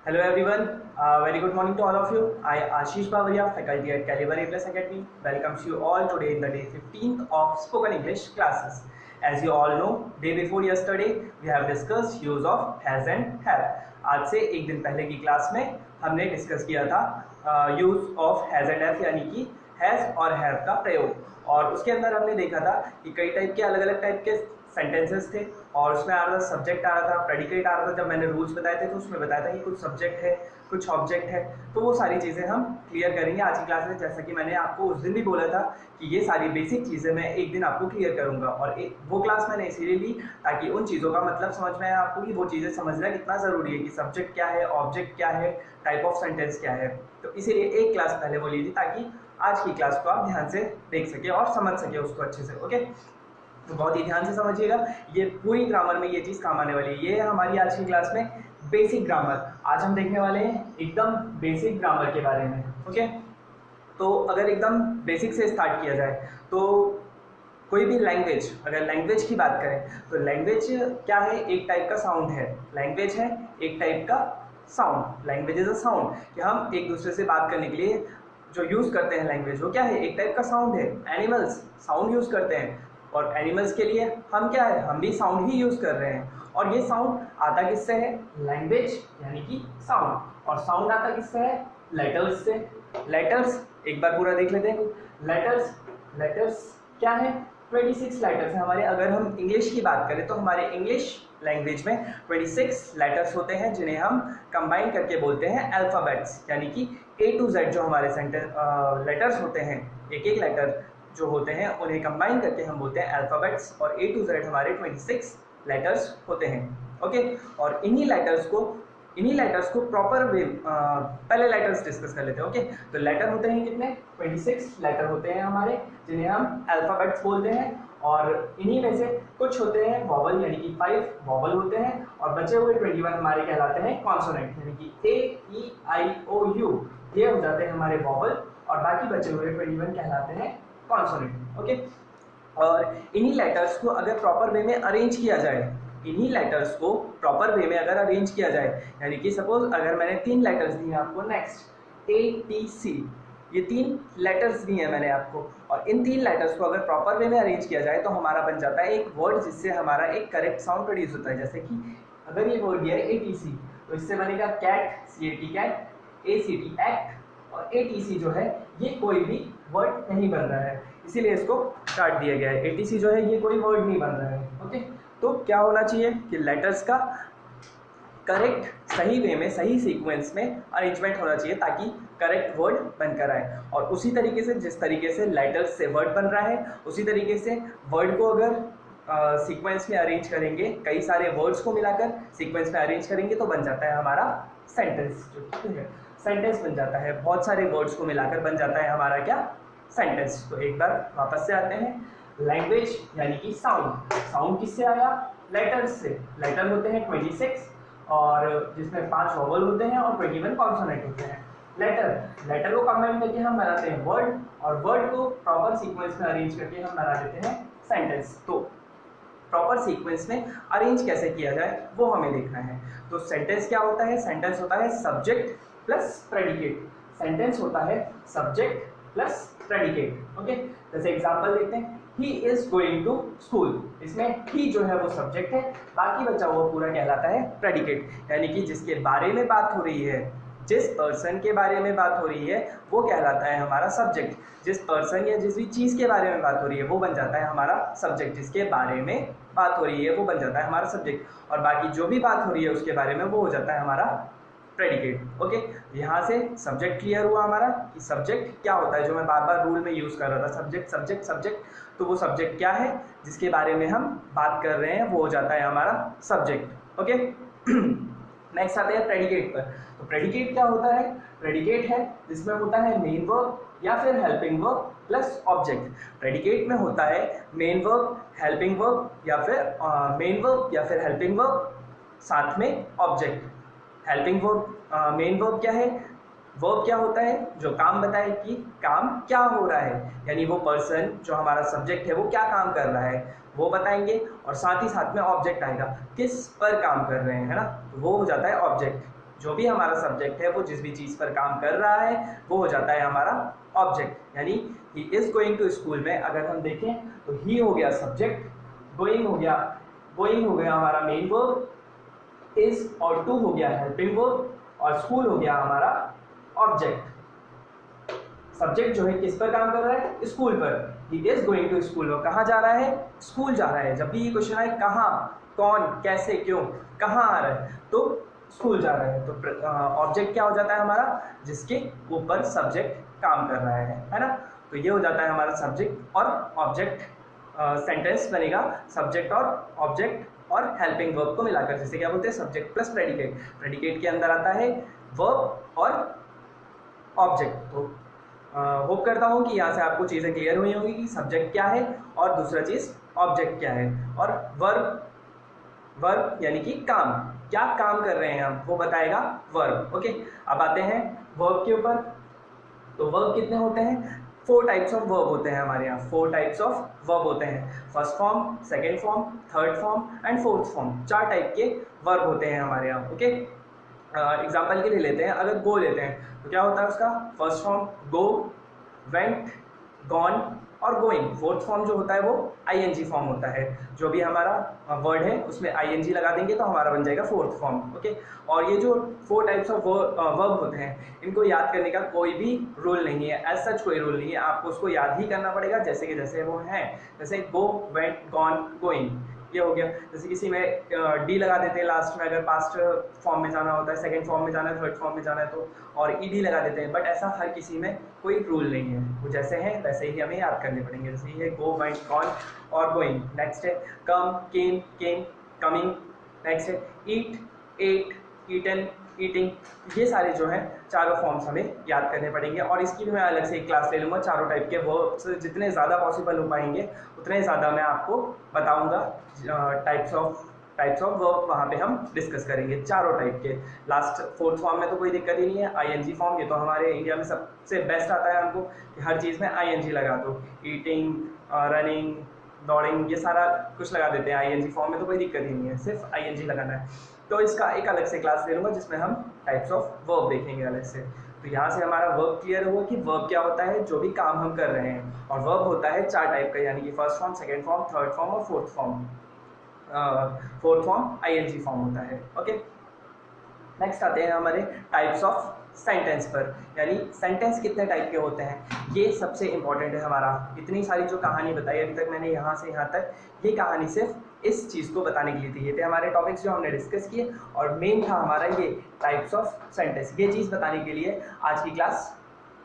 Hello everyone, very good morning to all of you. I, Ashish Bavaria, faculty at Caliber A Plus Academy, welcomes you all today in the day 15th of spoken English classes. As you all know, day before yesterday, we have discussed use of has and have. आज से एक दिन पहले की class में हमने discuss किया था use of has and have, यानी कि हैज और हैव का प्रयोग, और उसके अंदर हमने देखा था कि कई टाइप के अलग अलग टाइप के सेंटेंसेस थे और उसमें आ रहा था सब्जेक्ट आ रहा था, प्रेडिकेट आ रहा था। जब मैंने रूल्स बताए थे तो उसमें बताया था कि कुछ सब्जेक्ट है, कुछ ऑब्जेक्ट है, तो वो सारी चीज़ें हम क्लियर करेंगे आज की क्लास में। जैसा कि मैंने आपको उस दिन भी बोला था कि ये सारी बेसिक चीज़ें मैं एक दिन आपको क्लियर करूंगा, और वो क्लास मैंने इसीलिए ली ताकि उन चीज़ों का मतलब समझ में आए आपको कि वो चीज़ें समझना कितना ज़रूरी है कि सब्जेक्ट क्या है, ऑब्जेक्ट क्या है, टाइप ऑफ सेंटेंस क्या है। तो इसीलिए एक क्लास पहले वो ली थी ताकि आज की क्लास को आप ध्यान से देख सके और समझ सके उसको अच्छे से। ओके, तो बहुत ही ध्यान से समझिएगा, ये पूरी ग्रामर में ये चीज़ काम आने वाली है। ये है हमारी आज की क्लास में बेसिक ग्रामर। आज हम देखने वाले हैं एकदम बेसिक ग्रामर के बारे में। ओके, तो अगर एकदम बेसिक से स्टार्ट किया जाए तो कोई भी लैंग्वेज, अगर लैंग्वेज की बात करें तो लैंग्वेज क्या है? एक टाइप का साउंड है। लैंग्वेज है एक टाइप का sound. Language is a sound, कि हम एक दूसरे से बात करने के लिए जो यूज़ करते हैं लैंग्वेज, वो क्या है? एक टाइप का साउंड है। एनिमल्स साउंड यूज़ करते हैं, और एनिमल्स के लिए हम क्या है? हम भी साउंड ही यूज़ कर रहे हैं। और ये साउंड आता किससे है? लैंग्वेज यानी कि साउंड। और साउंड आता किससे है? लेटर्स से। लेटर्स एक बार पूरा देख लेते हैं। लेटर्स क्या है? 26 लेटर्स हैं हमारे। अगर हम इंग्लिश की बात करें तो हमारे इंग्लिश लैंग्वेज में 26 लेटर्स होते हैं, जिन्हें हम कंबाइन करके बोलते हैं अल्फ़ाबेट्स, यानी कि A to Z जो हमारे लेटर्स होते हैं, एक एक लेटर जो होते हैं उन्हें कंबाइन करके हम बोलते हैं अल्फ़ाबेट्स, और A to Z हमारे 26 लेटर्स होते हैं। ओके, और इन्हीं लेटर्स को प्रॉपर वे, पहले लेटर्स डिस्कस कर लेते हैं। ओके, तो लेटर होते हैं कितने? 26 लेटर होते हैं हमारे, जिन्हें हम अल्फ़ाबेट्स बोलते हैं। और इन्हीं में से कुछ होते हैं वॉवल, यानी कि 5 वॉवल होते हैं, और बचे हुए 21 हमारे कहलाते हैं कॉन्सोनेंट, यानी कि A, E, I, O, U, ये हो जाते हैं हमारे वॉवल, और बाकी बचे हुए 21 कहलाते हैं कॉन्सोनेंट। ओके, और इन्हीं लेटर्स को अगर प्रॉपर वे में अरेंज किया जाए, यानी कि सपोज अगर मैंने 3 लेटर्स दिए आपको, नेक्स्ट ATC, ये 3 लेटर्स दिए हैं मैंने आपको, और इन 3 लेटर्स को अगर प्रॉपर वे में अरेंज किया जाए तो हमारा बन जाता है एक वर्ड, जिससे हमारा एक करेक्ट साउंड प्रोड्यूस होता है। जैसे कि अगर ये वर्ड दिया है ATC, तो इससे बनेगा cat, CAT cat, ACT act, और ATC जो है ये कोई भी वर्ड नहीं बन रहा है, इसीलिए इसको काट दिया गया है। ATC जो है ये कोई वर्ड नहीं बन रहा है। ओके, तो क्या होना चाहिए कि लेटर्स का करेक्ट सही वे में, सही सीक्वेंस में अरेंजमेंट होना चाहिए ताकि करेक्ट वर्ड बनकर आए। और उसी तरीके से जिस तरीके से लेटर्स से वर्ड बन रहा है, उसी तरीके से वर्ड को अगर सीक्वेंस में अरेंज करेंगे, कई सारे वर्ड्स को मिलाकर सीक्वेंस में अरेंज करेंगे, तो बन जाता है हमारा सेंटेंस। जो है सेंटेंस बन जाता है, बहुत सारे वर्ड्स को मिलाकर बन जाता है हमारा क्या? सेंटेंस। तो एक बार वापस से आते हैं। लैंग्वेज यानी कि साउंड। साउंड किससे आया? लेटर्स से। लेटर होते हैं 26, और जिसमें 5 वॉवल होते हैं और 21 कॉन्सोनेंट होते हैं। लेटर को कंबाइन करके हम बनाते हैं वर्ड, और वर्ड को प्रॉपर सीक्वेंस में अरेंज करके हम बना देते हैं सेंटेंस। तो प्रॉपर सीक्वेंस में अरेंज कैसे किया जाए वो हमें देखना है। तो सेंटेंस क्या होता है? सेंटेंस होता है सब्जेक्ट प्लस प्रेडिकेट। सेंटेंस होता है सब्जेक्ट प्लस प्रेडिकेट। ओके, जैसे एग्जांपल देखते हैं, he is going to school. इसमें ही जो है वो सब्जेक्ट है, बाकी बचा हुआ पूरा कहलाता है प्रेडिकेट, यानी कि जिसके बारे में बात हो रही है, जिस पर्सन के बारे में बात हो रही है वो कहलाता है हमारा सब्जेक्ट। जिस पर्सन या जिस भी चीज़ के बारे में बात हो रही है वो बन जाता है हमारा सब्जेक्ट। जिसके बारे में बात हो रही है वो बन जाता है हमारा सब्जेक्ट, और बाकी जो भी बात हो रही है उसके बारे में वो हो जाता है हमारा प्रेडिकेट। ओके, यहाँ से सब्जेक्ट क्लियर हुआ हमारा कि सब्जेक्ट क्या होता है, जो मैं बार बार रूल में यूज़ कर रहा था, सब्जेक्ट सब्जेक्ट सब्जेक्ट। तो वो सब्जेक्ट क्या है जिसके बारे में हम बात कर रहे हैं, वो हो जाता है हमारा सब्जेक्ट। ओके, नेक्स्ट आते हैं प्रेडिकेट पर। तो प्रेडिकेट क्या होता है? प्रेडिकेट है जिसमें होता है मेन वर्ब या फिर helping verb plus object. Predicate में होता है मेन वर्ब, हेल्पिंग वर्ब, या फिर हेल्पिंग वर्ब साथ में object. Helping verb, main verb क्या है? वर्ब क्या होता है? जो काम बताए कि काम क्या हो रहा है, यानी वो पर्सन जो हमारा सब्जेक्ट है वो क्या काम कर रहा है वो बताएंगे, और साथ ही साथ में ऑब्जेक्ट आएगा, किस पर काम कर रहे हैं, है ना, तो वो हो जाता है ऑब्जेक्ट। जो भी हमारा सब्जेक्ट है वो जिस भी चीज़ पर काम कर रहा है वो हो जाता है हमारा ऑब्जेक्ट। यानी he is going to school में अगर हम देखें तो ही हो गया सब्जेक्ट, गोइंग हो गया हमारा मेन वर्ब, इज और टू हो गया हेल्पिंग वर्ब, और स्कूल हो गया हमारा ऑब्जेक्ट। सब्जेक्ट जो है किस पर काम कर रहा है, स्कूल पर। He is going to school, और कहाँ जा रहा है, स्कूल जा रहा है। जब भी ये क्वेश्चन आए कहाँ, कौन, कैसे, क्यों, कहाँ आ रहा है, तो स्कूल जा रहा है। तो ऑब्जेक्ट क्या हो जाता है हमारा, जिसके ऊपर सब्जेक्ट काम कर रहा है ना। तो ये हो जाता है हमारा सब्जेक्ट और ऑब्जेक्ट। सेंटेंस बनेगा सब्जेक्ट और ऑब्जेक्ट और हेल्पिंग वर्ब को मिलाकर, जैसे क्या बोलते हैं सब्जेक्ट प्लस प्रेडिकेट। प्रेडिकेट के अंदर आता है वर्ब और ऑब्जेक्ट। तो होप करता हूँ कि यहाँ से आपको चीज़ें क्लियर हुई होंगी कि सब्जेक्ट क्या है और दूसरा चीज़ ऑब्जेक्ट क्या है। और वर्ब यानी कि काम, क्या काम कर रहे हैं हम वो बताएगा वर्ब। ओके, अब आते हैं वर्ब के ऊपर। तो वर्ब कितने होते हैं, 4 टाइप्स ऑफ वर्ब होते हैं हमारे यहाँ। 4 टाइप्स ऑफ वर्ब होते हैं, first form, second form, third form and fourth form. 4 type के वर्ब होते हैं हमारे यहाँ। ओके, एग्जाम्पल के लिए लेते हैं, अगर गो लेते हैं तो क्या होता है उसका फर्स्ट फॉर्म गो, वेंट, गॉन और गोइंग। फोर्थ फॉर्म जो होता है वो आईएनजी फॉर्म होता है। जो भी हमारा वर्ड है उसमें आईएनजी लगा देंगे तो हमारा बन जाएगा फोर्थ फॉर्म। ओके, और ये जो 4 टाइप्स ऑफ वर्ब होते हैं इनको याद करने का कोई भी रूल नहीं है, एज सच कोई रूल नहीं है, आपको उसको याद ही करना पड़ेगा जैसे कि जैसे वो हैं। जैसे गो, वेंट, गॉन, गोइंग, ये हो गया। जैसे किसी में डी लगा देते हैं लास्ट में अगर पास्ट फॉर्म में जाना होता है, सेकंड फॉर्म में जाना है, थर्ड फॉर्म में जाना है तो, और ईडी लगा देते हैं। बट ऐसा हर किसी में कोई रूल नहीं है, वो जैसे हैं वैसे ही हमें याद करने पड़ेंगे। जैसे ये गो, वेंट, गॉन और गोइंग। नेक्स्ट है कम, केम, कमिंग। नेक्स्ट है ईट, एट, ईटन, ईटिंग। ये सारे जो हैं चारों फॉर्म्स हमें याद करने पड़ेंगे, और इसकी भी मैं अलग से एक क्लास ले लूँगा। चारों टाइप के वर्ब्स जितने ज़्यादा पॉसिबल हो पाएंगे उतने ज़्यादा मैं आपको बताऊँगा। टाइप्स ऑफ वर्ब वहाँ पे हम डिस्कस करेंगे, चारों टाइप के। लास्ट फोर्थ फॉर्म में तो कोई दिक्कत ही नहीं है, आईएनजी फॉर्म, ये तो हमारे इंडिया में सबसे बेस्ट आता है हमको कि हर चीज़ में आईएनजी लगा दो। ईटिंग, रनिंग, दौड़िंग, ये सारा कुछ लगा देते हैं आईएनजी फॉर्म में, तो कोई दिक्कत ही नहीं है, सिर्फ आईएनजी लगाना है। तो इसका एक अलग से क्लास ले लूँगा जिसमें हम टाइप्स ऑफ वर्ब देखेंगे अलग से। तो यहाँ से हमारा वर्ब क्लियर हुआ कि वर्ब क्या होता है, जो भी काम हम कर रहे हैं। और वर्ब होता है 4 टाइप का, यानी कि first form, second form, third form और fourth form. Fourth form ING form होता है। ओके, नेक्स्ट आते हैं हमारे टाइप्स ऑफ सेंटेंस पर, यानी सेंटेंस कितने टाइप के होते हैं, ये सबसे इंपॉर्टेंट है हमारा। इतनी सारी जो कहानी बताई अभी तक मैंने यहाँ से यहाँ तक, ये कहानी सिर्फ इस चीज़ को बताने के लिए थी। ये थे हमारे टॉपिक्स जो हमने डिस्कस किए, और मेन था हमारा ये टाइप्स ऑफ सेंटेंस। ये चीज़ बताने के लिए आज की क्लास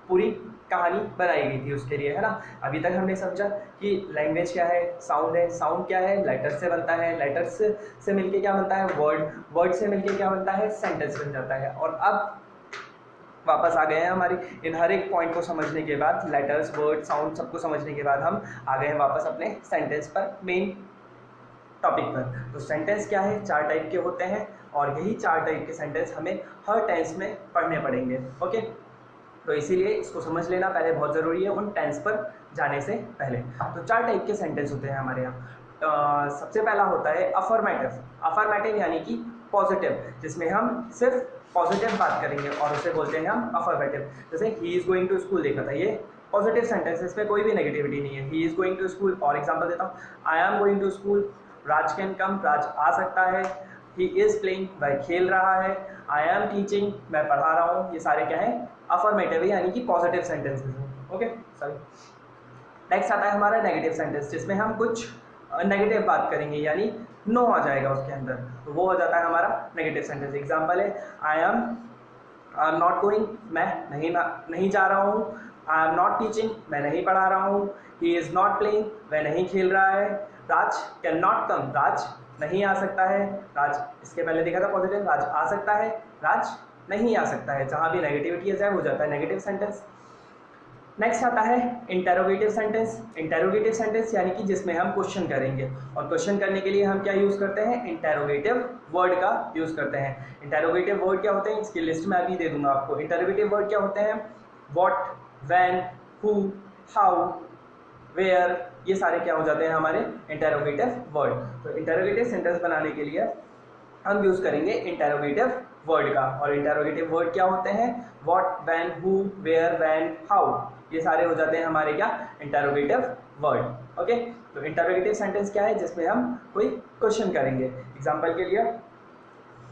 पूरी कहानी बनाई गई थी उसके लिए, है ना। अभी तक हमने समझा कि लैंग्वेज क्या है, साउंड क्या है, लेटर से बनता है, लेटर्स से मिलके क्या बनता है वर्ड से मिलके क्या बनता है, सेंटेंस बन जाता है। और अब वापस आ गए हैं हमारी इन हर एक पॉइंट को समझने के बाद, लेटर्स, वर्ड, साउंड सबको समझने के बाद हम आ गए हैं वापस अपने सेंटेंस पर, मेन टॉपिक पर। तो सेंटेंस क्या है, 4 टाइप के होते हैं, और यही 4 टाइप के सेंटेंस हमें हर टेंस में पढ़ने पड़ेंगे। ओके, तो इसीलिए इसको समझ लेना पहले बहुत ज़रूरी है उन टेंस पर जाने से पहले। तो 4 टाइप के सेंटेंस होते हैं हमारे यहाँ। सबसे पहला होता है अफर्मेटिव यानी कि पॉजिटिव, जिसमें हम सिर्फ पॉजिटिव बात करेंगे और उसे बोलते हैं हम अफर्मेटिव। जैसे he is going to school देखा था, ये पॉजिटिव सेंटेंस है, इसमें कोई भी नेगेटिविटी नहीं है। He is going to school. और एग्जाम्पल देता हूँ, I am going to school, Raj can come, Raj आ सकता है। ही इज़ प्लेइंग, वह खेल रहा है। आई एम टीचिंग, मैं पढ़ा रहा हूँ। ये सारे क्या हैं, अफर्मेटिव यानी कि पॉजिटिव सेंटेंसेस हैं। Okay, sorry. नेक्स्ट आता है हमारा नेगेटिव सेंटेंस, जिसमें हम कुछ नेगेटिव बात करेंगे, यानी नो आ जाएगा उसके अंदर, तो वो हो जाता है हमारा नेगेटिव सेंटेंस। एग्जाम्पल है, आई एम नॉट गोइंग, मैं नहीं जा रहा हूँ। आई एम नॉट टीचिंग, मैं नहीं पढ़ा रहा हूँ। ही इज़ नॉट प्लेइंग, वह नहीं खेल रहा है। राज कैन नॉट कम, राज नहीं आ सकता है। राज, इसके पहले देखा था पॉजिटिव, राज आ सकता है, राज नहीं आ सकता है। जहाँ भी नेगेटिविटी है हो जाता है नेगेटिव सेंटेंस। नेक्स्ट आता है इंटेरोगेटिव सेंटेंस यानी कि जिसमें हम क्वेश्चन करेंगे, और क्वेश्चन करने के लिए हम क्या यूज़ करते हैं, इंटेरोगेटिव वर्ड का यूज़ करते हैं। इंटेरोगेटिव वर्ड क्या होते हैं, इसकी लिस्ट में अभी दे दूंगा आपको। इंटेरोगेटिव वर्ड क्या होते हैं, what, when, who, how, where, ये सारे क्या हो जाते हैं हमारे इंटेरोगेटिव वर्ड। तो इंटेरोगेटिव सेंटेंस बनाने के लिए हम यूज़ करेंगे इंटेरोगेटिव वर्ड का। और इंटरोगेटिव वर्ड क्या होते हैं? What, when, who, where, when, how, ये सारे हो जाते हैं हमारे क्या? Interrogative word. ओके, तो इंटरोगेटिव सेंटेंस क्या है? जिसमें हम कोई क्वेश्चन करेंगे। एग्जांपल के लिए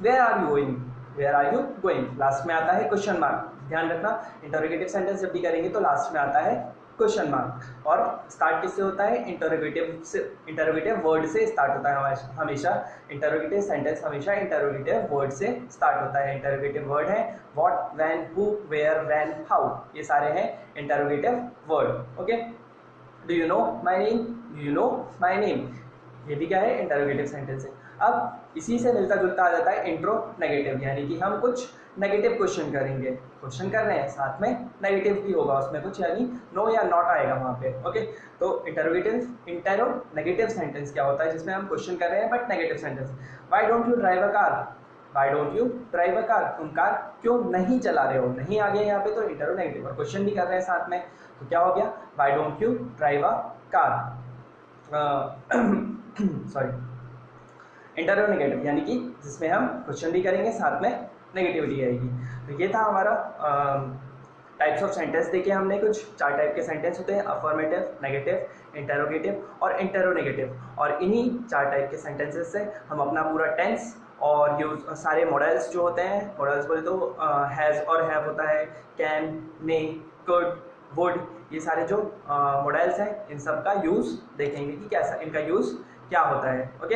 where are you going, where are you going, last में आता है क्वेश्चन मार्क। ध्यान रखना, इंटरोगेटिव सेंटेंस जब भी करेंगे तो लास्ट में आता है क्वेश्चन मार्क। और स्टार्ट किससे होता है? इंटरोगेटिव से, इंटरोगेटिव वर्ड से स्टार्ट होता है हमेशा। इंटरोगेटिव सेंटेंस हमेशा इंटरोगेटिव वर्ड से स्टार्ट होता है। इंटरोगेटिव वर्ड है what, when, who, where, when, how, ये सारे हैं interrogative word. Okay, do you know my name, do you know my name, ये भी क्या है? इंटरोगेटिव सेंटेंस है। अब इसी से मिलता जुलता आ जाता है इंट्रोनेगेटिव, यानी कि हम कुछ नेगेटिव क्वेश्चन करेंगे। क्वेश्चन कर रहे हैं, साथ में नेगेटिव भी होगा उसमें कुछ, यानी नो या नॉट आएगा वहाँ पे। ओके, तो इंटरोनेगेटिव सेंटेंस क्या होता है? जिसमें हम क्वेश्चन कर रहे हैं but negative sentence. Why don't you drive a car, why don't you drive a car, तुम कार क्यों नहीं चला रहे हो? नहीं आ गया यहाँ पे तो इंटरोनेगेटिव, और क्वेश्चन भी कर रहे हैं साथ में, तो क्या हो गया? Why don't you drive a car. Sorry, interronegative यानी कि जिसमें हम क्वेश्चन भी करेंगे, साथ में नेगेटिविटी आएगी। तो ये था हमारा टाइप्स ऑफ सेंटेंस। देखिए हमने कुछ 4 टाइप के सेंटेंस होते हैं, अफर्मेटिव, नेगेटिव, इंटरोगेटिव और इंटरोनेगेटिव। और इन्हीं 4 टाइप के सेंटेंसेस से हम अपना पूरा टेंस और यूज सारे मॉडल्स जो होते हैं, मॉडल्स बोले तो हैज़ और हैव होता है, कैन, मे, कुड, वुड, ये सारे जो मॉडल्स हैं इन सब का यूज़ देखेंगे कि कैसा इनका यूज़ क्या होता है। ओके,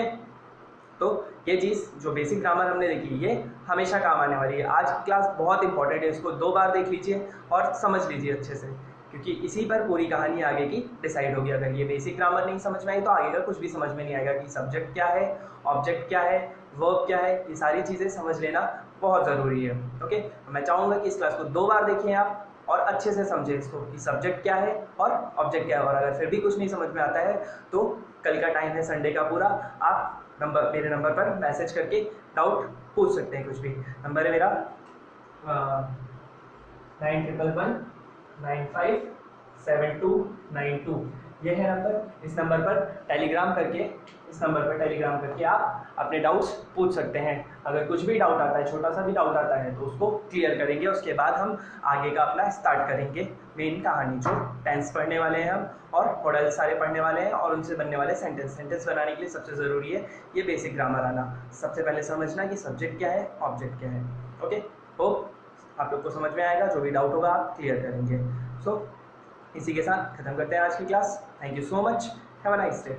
तो ये चीज़ जो बेसिक ग्रामर हमने देखी ये हमेशा काम आने वाली है। आज की क्लास बहुत इंपॉर्टेंट है, इसको 2 बार देख लीजिए और समझ लीजिए अच्छे से, क्योंकि इसी पर पूरी कहानी आगे की डिसाइड होगी। अगर ये बेसिक ग्रामर नहीं समझ में आई तो आगे का कुछ भी समझ में नहीं आएगा कि सब्जेक्ट क्या है, ऑब्जेक्ट क्या है, वर्ब क्या है, ये सारी चीज़ें समझ लेना बहुत ज़रूरी है। ओके, मैं चाहूँगा कि इस क्लास को 2 बार देखें आप और अच्छे से समझें इसको कि सब्जेक्ट क्या है और ऑब्जेक्ट क्या है। और अगर फिर भी कुछ नहीं समझ में आता है तो कल का टाइम है संडे का पूरा, आप मेरे नंबर पर मैसेज करके डाउट पूछ सकते हैं कुछ भी। नंबर है मेरा 9111957292, ये है नंबर। इस नंबर पर टेलीग्राम करके आप अपने डाउट्स पूछ सकते हैं। अगर कुछ भी डाउट आता है, छोटा सा भी डाउट आता है, तो उसको क्लियर करेंगे। उसके बाद हम आगे का अपना स्टार्ट करेंगे मेन कहानी, जो टेंस पढ़ने वाले हैं हम और मॉडल सारे पढ़ने वाले हैं और उनसे बनने वाले सेंटेंस बनाने के लिए सबसे ज़रूरी है ये बेसिक ग्रामर आना। सबसे पहले समझना कि सब्जेक्ट क्या है, ऑब्जेक्ट क्या है। ओके, होप आप लोग को समझ में आएगा। जो भी डाउट होगा आप क्लियर करेंगे। सो इसी के साथ ख़त्म करते हैं आज की class. Thank you so much, have a nice day.